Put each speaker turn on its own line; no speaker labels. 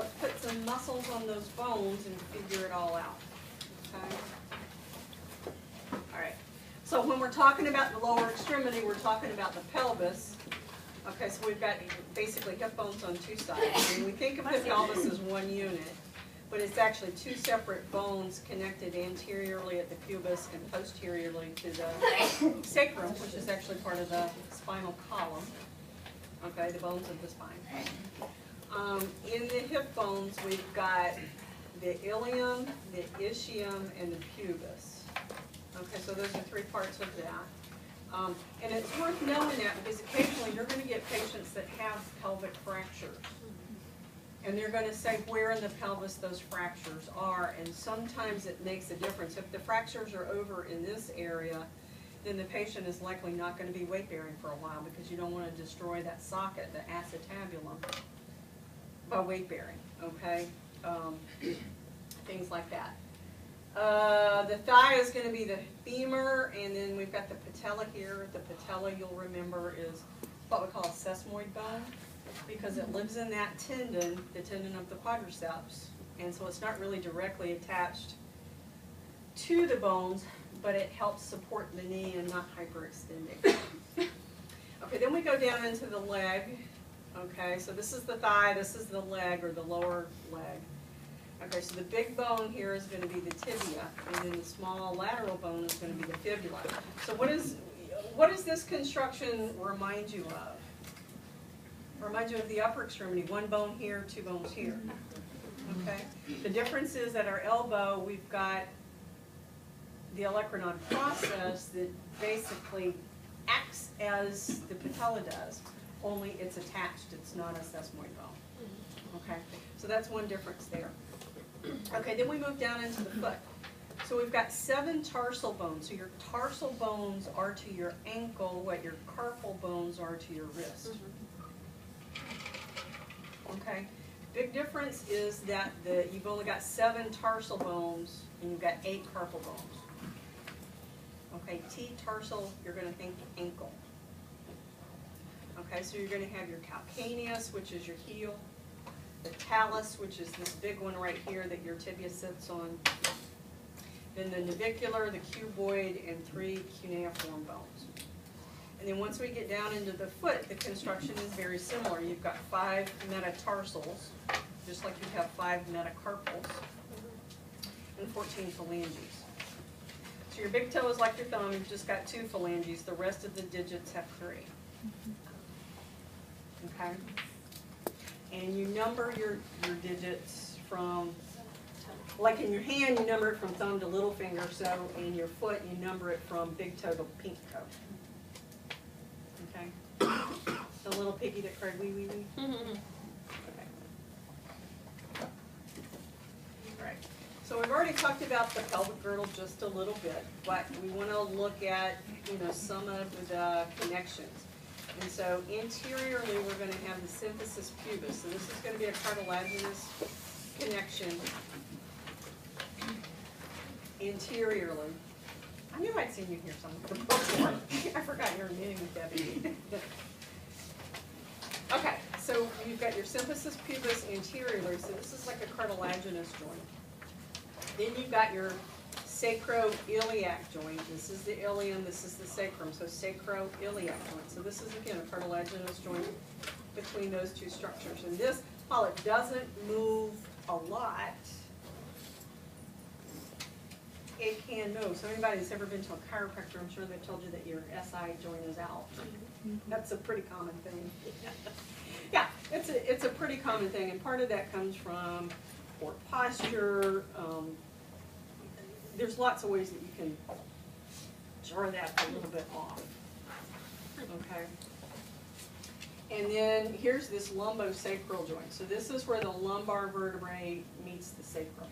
let's put some muscles on those bones and figure it all out. Okay? All right. So when we're talking about the lower extremity, we're talking about the pelvis. Okay, so we've got basically hip bones on two sides. And we think of the pelvis as one unit, but it's actually two separate bones connected anteriorly at the pubis and posteriorly to the sacrum, which is actually part of the spinal column. Okay, the bones of the spine. In the hip bones, we've got the ilium, the ischium, and the pubis. Okay, so those are three parts of that. And it's worth knowing that because occasionally you're going to get patients that have pelvic fractures. And they're going to say where in the pelvis those fractures are, and sometimes it makes a difference. If the fractures are over in this area, then the patient is likely not going to be weight bearing for a while because you don't want to destroy that socket, the acetabulum, by weight bearing, okay? Things like that. The thigh is going to be the femur, and then we've got the patella here. The patella, you'll remember, is what we call a sesamoid bone because it lives in that tendon, the tendon of the quadriceps, and so it's not really directly attached to the bones, but it helps support the knee and not hyperextending. Okay, then we go down into the leg. Okay, so this is the thigh, this is the leg or the lower leg. Okay, so the big bone here is going to be the tibia, and then the small lateral bone is going to be the fibula. So what does this construction remind you of? Remind you of the upper extremity, one bone here, two bones here. Okay, the difference is at our elbow we've got the olecranon process that basically acts as the patella does, only it's attached, it's not a sesamoid bone. Okay, so that's one difference there. Okay, then we move down into the foot. So we've got 7 tarsal bones. So your tarsal bones are to your ankle what your carpal bones are to your wrist. Okay, big difference is that you've only got 7 tarsal bones and you've got 8 carpal bones. Okay, T-tarsal, you're going to think ankle. Okay, so you're going to have your calcaneus, which is your heel, the talus, which is this big one right here that your tibia sits on, then the navicular, the cuboid, and 3 cuneiform bones. And then once we get down into the foot, the construction is very similar. You've got 5 metatarsals, just like you have 5 metacarpals, and 14 phalanges. So your big toe is like your thumb, you've just got 2 phalanges, the rest of the digits have 3. Okay? And you number your digits from, like in your hand, you number it from thumb to little finger, so in your foot, you number it from big toe to pink toe. Okay? The little piggy that cried wee wee wee? Okay. All right. So we've already talked about the pelvic girdle just a little bit, but we want to look at, some of the connections. And so anteriorly, we're going to have the symphysis pubis. So this is going to be a cartilaginous connection anteriorly. I knew I'd seen you here somewhere before. I forgot you were meeting with Debbie. Okay, so you've got your symphysis pubis anteriorly. So this is like a cartilaginous joint. Then you've got your sacroiliac joint. This is the ilium, this is the sacrum, so sacroiliac joint. So this is, again, a cartilaginous joint between those two structures. And this, while it doesn't move a lot, it can move. So anybody that's ever been to a chiropractor, I'm sure they've told you that your SI joint is out. That's a pretty common thing. Yeah, it's a pretty common thing, and part of that comes from poor posture. There's lots of ways that you can jar that a little bit off. Okay. And then here's this lumbosacral joint. So this is where the lumbar vertebrae meets the sacrum.